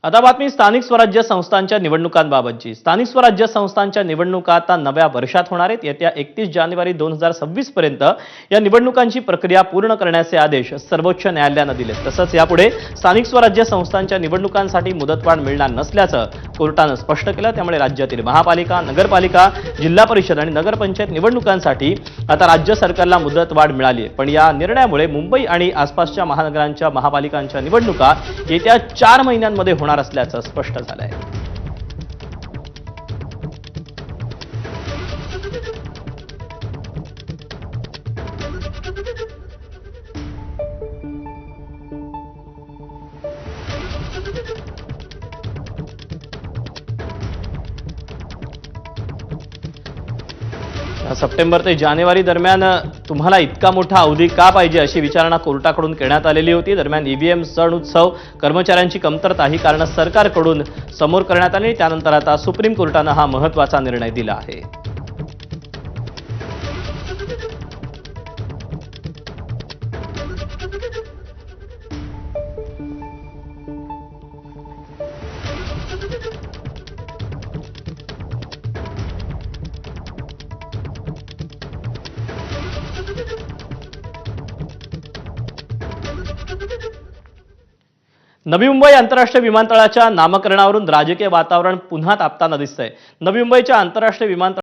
आता बातमी स्थानिक स्वराज्य संस्थांच्या निवडणुकांबाबतची। स्थानिक स्वराज्य संस्थांच्या निवडणुका आता नव्या वर्षात होणार आहेत। येत्या 31 जानेवारी 2026 पर्यंत या निवडणुकांची प्रक्रिया पूर्ण करण्याचे आदेश सर्वोच्च न्यायालयाने दिले। तसंच यापुढे स्थानिक स्वराज्य संस्थांच्या निवडणुकांसाठी मुदतवाढ मिळणार नसल्याचं कोर्टाने स्पष्ट केलं। त्यामुळे राज्यातील महापालिका, नगरपालिका, जिल्हा परिषद आणि नगरपंचायत निवडणुकांसाठी आता राज्य सरकारला मुदतवाढ मिळाली आहे। पण या निर्णयामुळे मुंबई आणि आसपासच्या महानगरांच्या महापालिकांच्या निवडणुका येत्या 4 महिन्यांमध्ये होणार असल्याचं स्पष्ट झालंय। सप्टेंबर ते जानेवारी दरम्यान तुम्हाला इतका मोठा अवधी का पाहिजे अशी विचारणा कोर्टाकडून करण्यात आलेली होती। दरम्यान ईव्हीएम सण उत्सव, कर्मचाऱ्यांची कमतरता ही कारण सरकारकडून समोर करण्यात आली। त्यानंतर आता सुप्रीम कोर्टाने हा महत्त्वाचा निर्णय दिला आहे। नवी मुंबई आंतरराष्ट्रीय विमानतळाच्या नामकरणावरून राजकीय वातावरण पुन्हा तापताना दिसतंय। नवी मुंबईच्या आंतरराष्ट्रीय विमानतळ